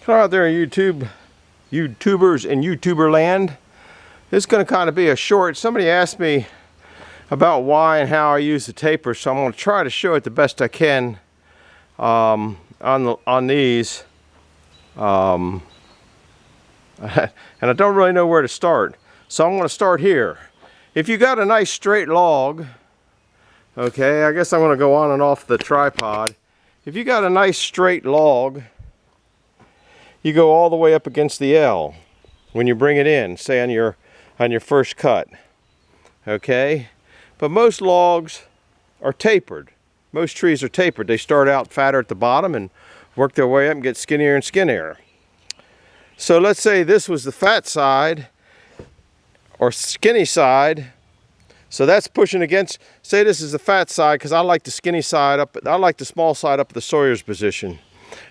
So out there in YouTubers and YouTuber land, this is going to kind of be a short. Somebody asked me about why and how I use the taper, so I'm going to try to show it the best I can on these. And I don't really know where to start, so I'm going to start here. If you got a nice straight log, okay, I guess I'm going to go on and off the tripod. If you got a nice straight log, you go all the way up against the L when you bring it in, say on your first cut, okay? But most logs are tapered. Most trees are tapered. They start out fatter at the bottom and work their way up and get skinnier and skinnier. So let's say this was the fat side or skinny side. So that's pushing against, say this is the fat side, because I like the skinny side up, I like the small side up at the Sawyer's position.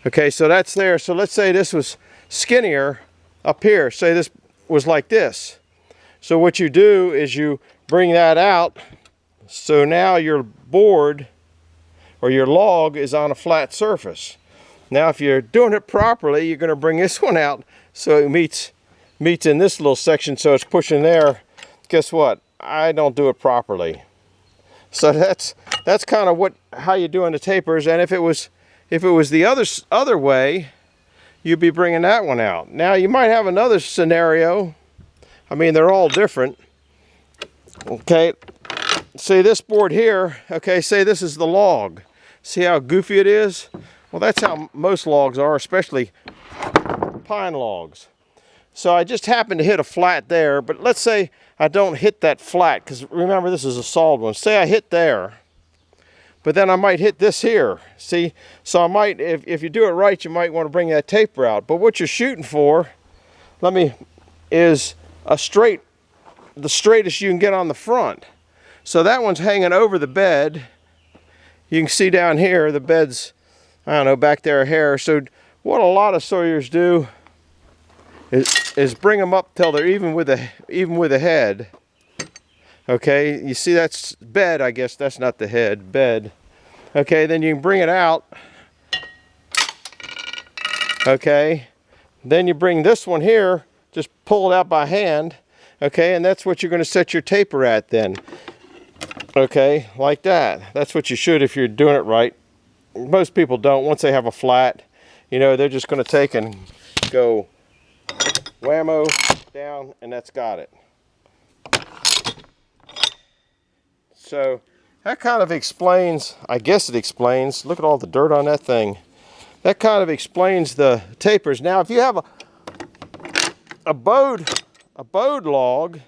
Okay, so that's there. So let's say this was skinnier up here. Say this was like this. So what you do is you bring that out. So now your board or your log is on a flat surface. Now if you're doing it properly, you're going to bring this one out so it meets in this little section, so it's pushing there. Guess what? I don't do it properly. So that's kind of how you do in the tapers. And if it was the other way, you'd be bringing that one out. Now you might have another scenario. I mean, they're all different. Okay, say this board here, okay, say this is the log. See how goofy it is? Well, that's how most logs are, especially pine logs. So I just happened to hit a flat there, but let's say I don't hit that flat, because remember this is a solid one. Say I hit there, but then I might hit this here. See, so I might, if you do it right, you might want to bring that taper out. But what you're shooting for, is a straight, the straightest you can get on the front. So that one's hanging over the bed. You can see down here, the bed's, I don't know, back there a hair. So what a lot of sawyers do is bring them up till they're even with the head. Okay, you see that's bed, I guess that's not the head, bed. Okay, then you can bring it out. Okay, then you bring this one here, just pull it out by hand. Okay, and that's what you're going to set your taper at then. Okay, like that. That's what you should if you're doing it right. Most people don't. Once they have a flat, you know, they're just going to take and go whammo down, and that's got it. So that kind of explains, I guess it explains, look at all the dirt on that thing. That kind of explains the tapers. Now if you have a bowed log,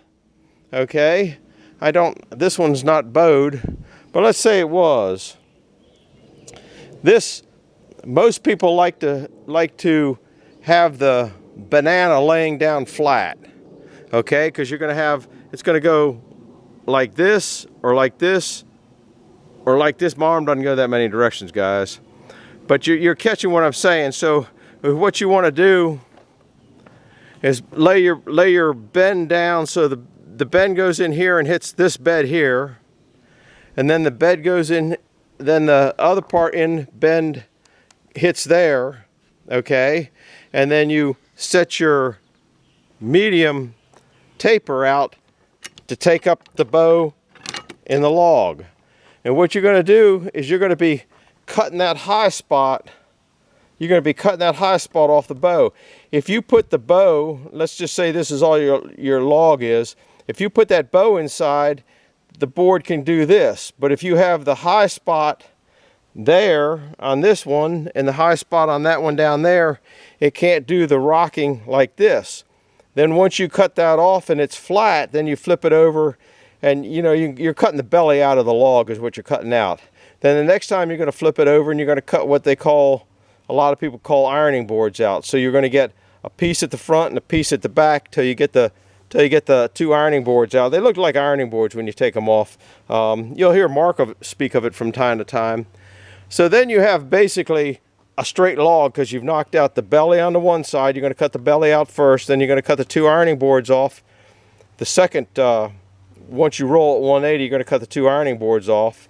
okay, this one's not bowed, but let's say it was. Most people like to have the banana laying down flat, okay, because you're going to have, it's going to go like this or like this or like this. My arm doesn't go that many directions, guys, but you're catching what I'm saying. So what you want to do is lay your bend down so the bend goes in here and hits this bed here, and then the bed goes in, then the other part in bend hits there, okay, and then you set your medium taper out to take up the bow in the log. And what you're going to do is you're going to be cutting that high spot. You're going to be cutting that high spot off the bow. If you put the bow, let's just say this is all your log is. If you put that bow inside, the board can do this. But if you have the high spot there on this one and the high spot on that one down there, it can't do the rocking like this. Then once you cut that off and it's flat, then you flip it over, and you know you're cutting the belly out of the log is what you're cutting out. Then the next time you're going to flip it over and you're going to cut what a lot of people call ironing boards out. So you're going to get a piece at the front and a piece at the back till you get the two ironing boards out. They look like ironing boards when you take them off. You'll hear Mark speak of it from time to time. So then you have basically a straight log because you've knocked out the belly on the one side. You're going to cut the belly out first, then you're going to cut the two ironing boards off. The second, once you roll at 180, you're going to cut the two ironing boards off.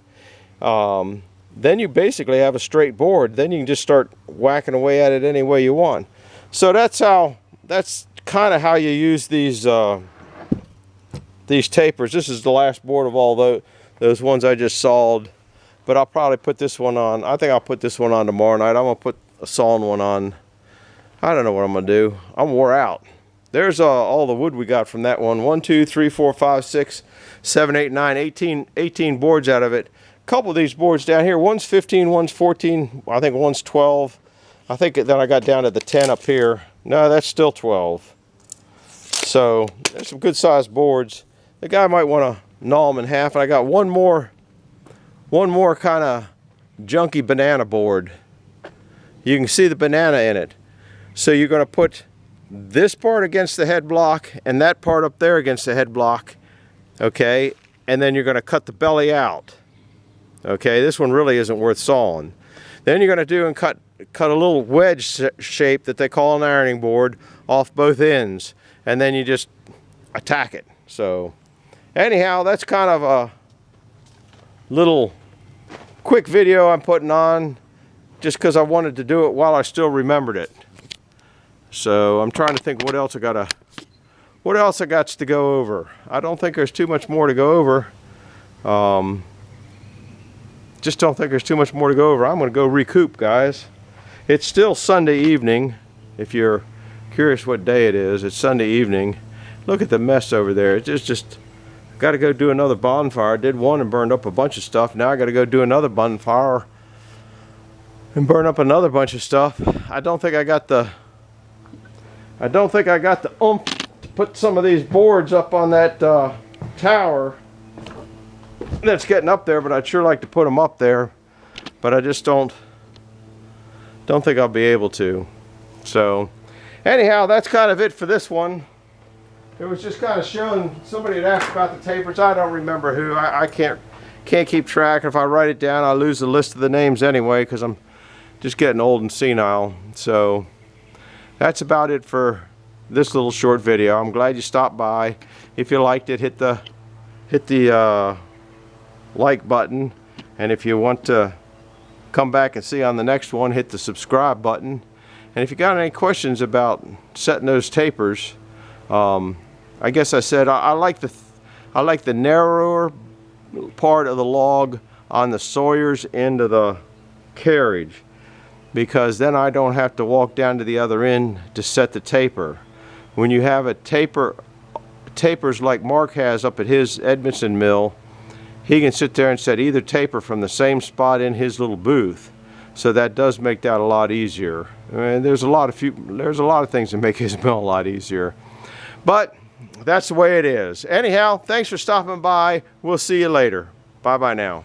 Then you basically have a straight board. Then you can just start whacking away at it any way you want. So that's kind of how you use these tapers. This is the last board of all those ones I just sawed, but I'll probably put this one on. I think I'll put this one on tomorrow night. I'm gonna put a sawn one on. I don't know what I'm gonna do. I'm wore out. There's all the wood we got from that one. 1, 2, 3, 4, 5, 6, 7, 8, 9, 18 boards out of it. A couple of these boards down here, one's 15, one's 14, I think one's 12. I think then I got down to the 10 up here. No, that's still 12. So there's some good sized boards. The guy might want to gnaw them in half. And I got one more kind of junky banana board. You can see the banana in it. So you're going to put this part against the head block and that part up there against the head block, okay, and then you're going to cut the belly out. Okay, this one really isn't worth sawing. Then you're going to do and cut a little wedge shape that they call an ironing board off both ends, and then you just attack it. So anyhow, that's kind of a little quick video I'm putting on just because I wanted to do it while I still remembered it. So I'm trying to think what else I got to go over. I don't think there's too much more to go over. Just don't think there's too much more to go over. I'm going to go recoup, guys. It's still Sunday evening. If you're curious what day it is, it's Sunday evening. Look at the mess over there. It's just got to go do another bonfire. I did one and burned up a bunch of stuff. Now I got to go do another bonfire and burn up another bunch of stuff. I don't think I got the oomph to put some of these boards up on that tower that's getting up there, but I'd sure like to put them up there, but I just don't think I'll be able to. So anyhow, that's kind of it for this one. It was just kind of showing. Somebody had asked about the tapers. I don't remember who. I can't keep track. If I write it down, I lose the list of the names anyway because I'm just getting old and senile. So that's about it for this little short video. I'm glad you stopped by. If you liked it, hit the like button, and if you want to come back and see on the next one, hit the subscribe button. And if you got any questions about setting those tapers, I guess I said I like the narrower part of the log on the sawyer's end of the carriage, because then I don't have to walk down to the other end to set the taper. When you have a tapers like Mark has up at his Edmondson mill, he can sit there and set either taper from the same spot in his little booth. So that does make that a lot easier. I mean, there's a lot of things that make his mill a lot easier. But that's the way it is. Anyhow, thanks for stopping by. We'll see you later. Bye-bye now.